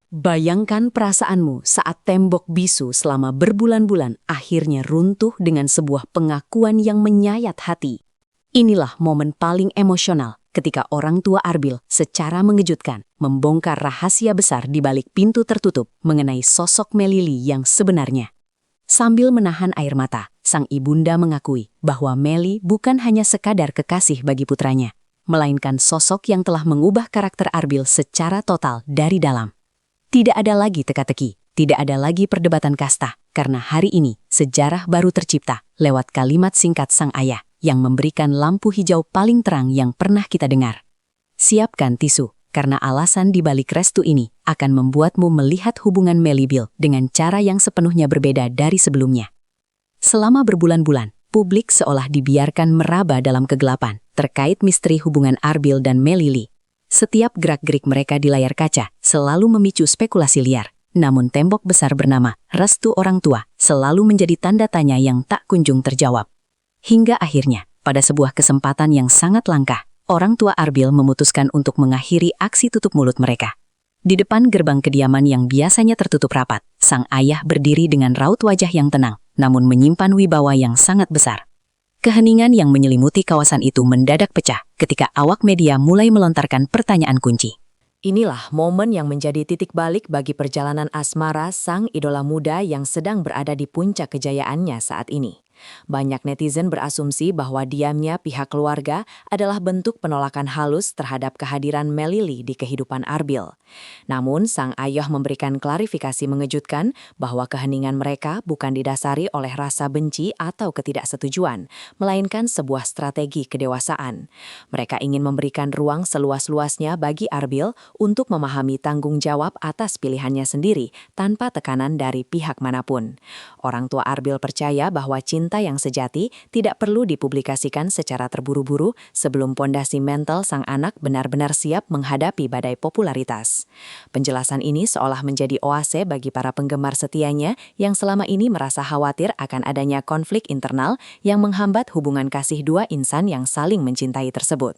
Bayangkan perasaanmu saat tembok bisu selama berbulan-bulan akhirnya runtuh dengan sebuah pengakuan yang menyayat hati. Inilah momen paling emosional ketika orang tua Arbil secara mengejutkan membongkar rahasia besar di balik pintu tertutup mengenai sosok Melili yang sebenarnya. Sambil menahan air mata, sang ibunda mengakui bahwa Meli bukan hanya sekadar kekasih bagi putranya, melainkan sosok yang telah mengubah karakter Arbil secara total dari dalam. Tidak ada lagi teka-teki, tidak ada lagi perdebatan kasta, karena hari ini sejarah baru tercipta lewat kalimat singkat sang ayah yang memberikan lampu hijau paling terang yang pernah kita dengar. Siapkan tisu, karena alasan di balik restu ini akan membuatmu melihat hubungan Meli Bill dengan cara yang sepenuhnya berbeda dari sebelumnya. Selama berbulan-bulan, publik seolah dibiarkan meraba dalam kegelapan terkait misteri hubungan Arbil dan Melili. Setiap gerak-gerik mereka di layar kaca selalu memicu spekulasi liar. Namun tembok besar bernama restu orang tua selalu menjadi tanda tanya yang tak kunjung terjawab. Hingga akhirnya, pada sebuah kesempatan yang sangat langka, orang tua Arbil memutuskan untuk mengakhiri aksi tutup mulut mereka. Di depan gerbang kediaman yang biasanya tertutup rapat, sang ayah berdiri dengan raut wajah yang tenang, namun menyimpan wibawa yang sangat besar. Keheningan yang menyelimuti kawasan itu mendadak pecah ketika awak media mulai melontarkan pertanyaan kunci. Inilah momen yang menjadi titik balik bagi perjalanan asmara sang idola muda yang sedang berada di puncak kejayaannya saat ini. Banyak netizen berasumsi bahwa diamnya pihak keluarga adalah bentuk penolakan halus terhadap kehadiran Melili di kehidupan Arbil. Namun, sang ayah memberikan klarifikasi mengejutkan bahwa keheningan mereka bukan didasari oleh rasa benci atau ketidaksetujuan, melainkan sebuah strategi kedewasaan. Mereka ingin memberikan ruang seluas-luasnya bagi Arbil untuk memahami tanggung jawab atas pilihannya sendiri tanpa tekanan dari pihak manapun. Orang tua Arbil percaya bahwa cinta yang sejati tidak perlu dipublikasikan secara terburu-buru sebelum pondasi mental sang anak benar-benar siap menghadapi badai popularitas. Penjelasan ini seolah menjadi oase bagi para penggemar setianya yang selama ini merasa khawatir akan adanya konflik internal yang menghambat hubungan kasih dua insan yang saling mencintai tersebut.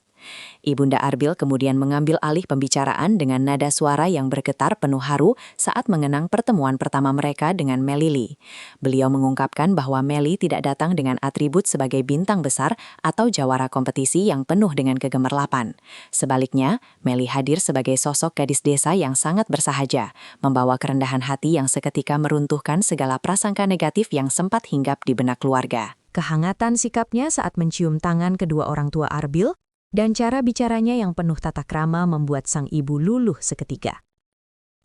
Ibunda Arbil kemudian mengambil alih pembicaraan dengan nada suara yang bergetar penuh haru saat mengenang pertemuan pertama mereka dengan Melili. Beliau mengungkapkan bahwa Meli tidak datang dengan atribut sebagai bintang besar atau jawara kompetisi yang penuh dengan kegemerlapan. Sebaliknya, Meli hadir sebagai sosok gadis desa yang sangat bersahaja, membawa kerendahan hati yang seketika meruntuhkan segala prasangka negatif yang sempat hinggap di benak keluarga. Kehangatan sikapnya saat mencium tangan kedua orang tua Arbil dan cara bicaranya yang penuh tata krama membuat sang ibu luluh seketika.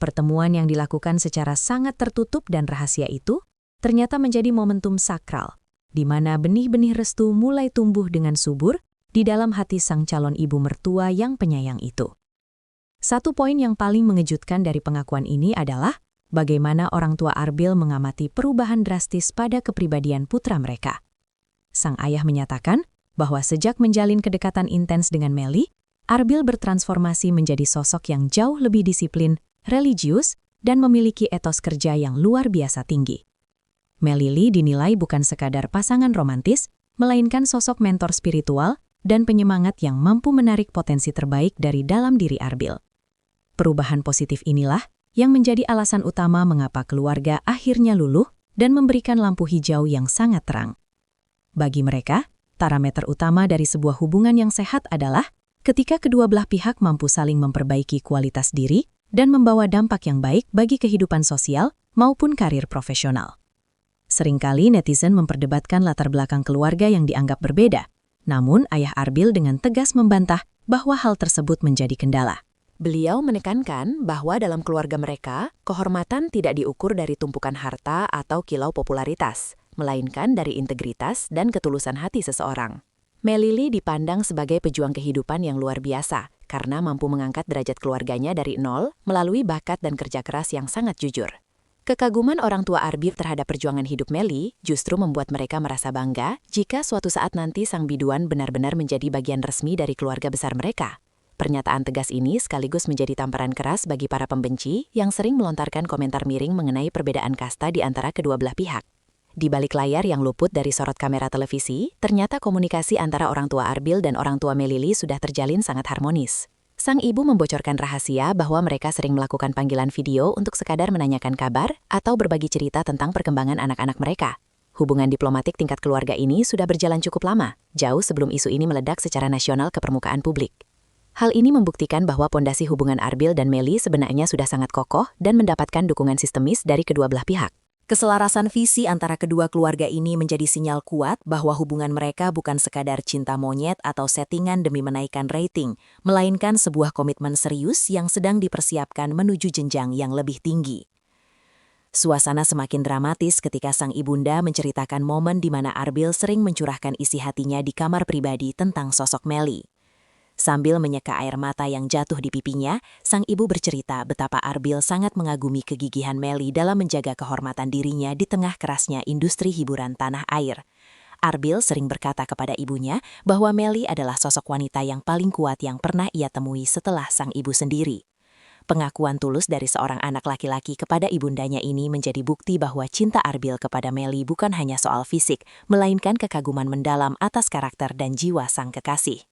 Pertemuan yang dilakukan secara sangat tertutup dan rahasia itu ternyata menjadi momentum sakral, di mana benih-benih restu mulai tumbuh dengan subur di dalam hati sang calon ibu mertua yang penyayang itu. Satu poin yang paling mengejutkan dari pengakuan ini adalah bagaimana orang tua Arbil mengamati perubahan drastis pada kepribadian putra mereka. Sang ayah menyatakan bahwa sejak menjalin kedekatan intens dengan Meli, Arbil bertransformasi menjadi sosok yang jauh lebih disiplin, religius, dan memiliki etos kerja yang luar biasa tinggi. Melili dinilai bukan sekadar pasangan romantis, melainkan sosok mentor spiritual dan penyemangat yang mampu menarik potensi terbaik dari dalam diri Arbil. Perubahan positif inilah yang menjadi alasan utama mengapa keluarga akhirnya luluh dan memberikan lampu hijau yang sangat terang. Bagi mereka, parameter utama dari sebuah hubungan yang sehat adalah ketika kedua belah pihak mampu saling memperbaiki kualitas diri dan membawa dampak yang baik bagi kehidupan sosial maupun karir profesional. Seringkali netizen memperdebatkan latar belakang keluarga yang dianggap berbeda, namun ayah Arbil dengan tegas membantah bahwa hal tersebut menjadi kendala. Beliau menekankan bahwa dalam keluarga mereka, kehormatan tidak diukur dari tumpukan harta atau kilau popularitas, melainkan dari integritas dan ketulusan hati seseorang. Melili dipandang sebagai pejuang kehidupan yang luar biasa karena mampu mengangkat derajat keluarganya dari nol melalui bakat dan kerja keras yang sangat jujur. Kekaguman orang tua Arbil terhadap perjuangan hidup Meli justru membuat mereka merasa bangga jika suatu saat nanti sang biduan benar-benar menjadi bagian resmi dari keluarga besar mereka. Pernyataan tegas ini sekaligus menjadi tamparan keras bagi para pembenci yang sering melontarkan komentar miring mengenai perbedaan kasta di antara kedua belah pihak. Di balik layar yang luput dari sorot kamera televisi, ternyata komunikasi antara orang tua Arbil dan orang tua Melili sudah terjalin sangat harmonis. Sang ibu membocorkan rahasia bahwa mereka sering melakukan panggilan video untuk sekadar menanyakan kabar atau berbagi cerita tentang perkembangan anak-anak mereka. Hubungan diplomatik tingkat keluarga ini sudah berjalan cukup lama, jauh sebelum isu ini meledak secara nasional ke permukaan publik. Hal ini membuktikan bahwa pondasi hubungan Arbil dan Melly sebenarnya sudah sangat kokoh dan mendapatkan dukungan sistemis dari kedua belah pihak. Keselarasan visi antara kedua keluarga ini menjadi sinyal kuat bahwa hubungan mereka bukan sekadar cinta monyet atau settingan demi menaikkan rating, melainkan sebuah komitmen serius yang sedang dipersiapkan menuju jenjang yang lebih tinggi. Suasana semakin dramatis ketika sang ibunda menceritakan momen di mana Arbil sering mencurahkan isi hatinya di kamar pribadi tentang sosok Melly. Sambil menyeka air mata yang jatuh di pipinya, sang ibu bercerita betapa Arbil sangat mengagumi kegigihan Melly dalam menjaga kehormatan dirinya di tengah kerasnya industri hiburan tanah air. Arbil sering berkata kepada ibunya bahwa Melly adalah sosok wanita yang paling kuat yang pernah ia temui setelah sang ibu sendiri. Pengakuan tulus dari seorang anak laki-laki kepada ibundanya ini menjadi bukti bahwa cinta Arbil kepada Melly bukan hanya soal fisik, melainkan kekaguman mendalam atas karakter dan jiwa sang kekasih.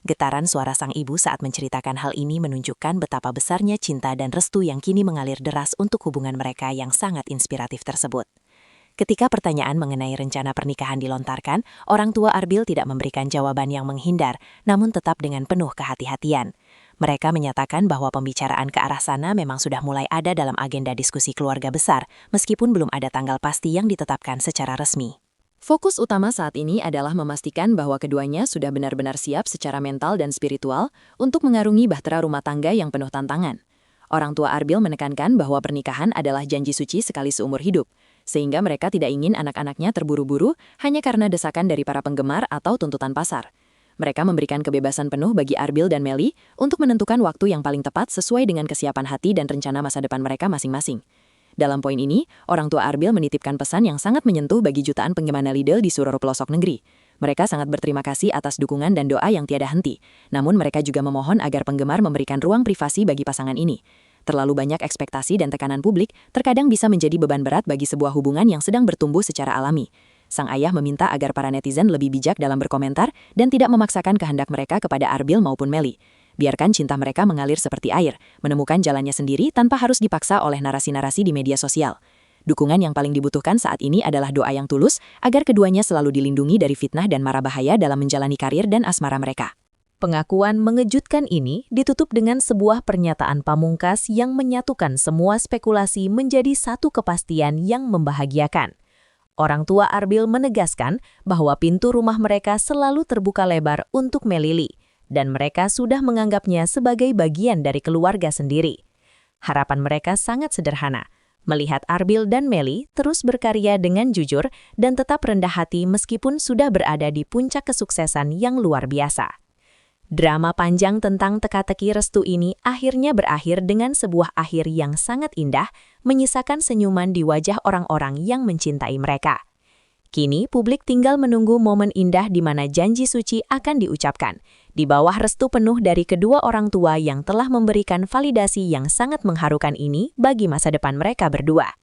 Getaran suara sang ibu saat menceritakan hal ini menunjukkan betapa besarnya cinta dan restu yang kini mengalir deras untuk hubungan mereka yang sangat inspiratif tersebut. Ketika pertanyaan mengenai rencana pernikahan dilontarkan, orang tua Arbil tidak memberikan jawaban yang menghindar, namun tetap dengan penuh kehati-hatian. Mereka menyatakan bahwa pembicaraan ke arah sana memang sudah mulai ada dalam agenda diskusi keluarga besar, meskipun belum ada tanggal pasti yang ditetapkan secara resmi. Fokus utama saat ini adalah memastikan bahwa keduanya sudah benar-benar siap secara mental dan spiritual untuk mengarungi bahtera rumah tangga yang penuh tantangan. Orang tua Arbil menekankan bahwa pernikahan adalah janji suci sekali seumur hidup, sehingga mereka tidak ingin anak-anaknya terburu-buru hanya karena desakan dari para penggemar atau tuntutan pasar. Mereka memberikan kebebasan penuh bagi Arbil dan Melly untuk menentukan waktu yang paling tepat sesuai dengan kesiapan hati dan rencana masa depan mereka masing-masing. Dalam poin ini, orang tua Arbil menitipkan pesan yang sangat menyentuh bagi jutaan penggemar Lidl di seluruh pelosok negeri. Mereka sangat berterima kasih atas dukungan dan doa yang tiada henti. Namun mereka juga memohon agar penggemar memberikan ruang privasi bagi pasangan ini. Terlalu banyak ekspektasi dan tekanan publik terkadang bisa menjadi beban berat bagi sebuah hubungan yang sedang bertumbuh secara alami. Sang ayah meminta agar para netizen lebih bijak dalam berkomentar dan tidak memaksakan kehendak mereka kepada Arbil maupun Melly. Biarkan cinta mereka mengalir seperti air, menemukan jalannya sendiri tanpa harus dipaksa oleh narasi-narasi di media sosial. Dukungan yang paling dibutuhkan saat ini adalah doa yang tulus agar keduanya selalu dilindungi dari fitnah dan mara bahaya dalam menjalani karir dan asmara mereka. Pengakuan mengejutkan ini ditutup dengan sebuah pernyataan pamungkas yang menyatukan semua spekulasi menjadi satu kepastian yang membahagiakan. Orang tua Arbil menegaskan bahwa pintu rumah mereka selalu terbuka lebar untuk Melly, dan mereka sudah menganggapnya sebagai bagian dari keluarga sendiri. Harapan mereka sangat sederhana, melihat Arbil dan Melly terus berkarya dengan jujur dan tetap rendah hati meskipun sudah berada di puncak kesuksesan yang luar biasa. Drama panjang tentang teka-teki restu ini akhirnya berakhir dengan sebuah akhir yang sangat indah, menyisakan senyuman di wajah orang-orang yang mencintai mereka. Kini publik tinggal menunggu momen indah di mana janji suci akan diucapkan, di bawah restu penuh dari kedua orang tua yang telah memberikan validasi yang sangat mengharukan ini bagi masa depan mereka berdua.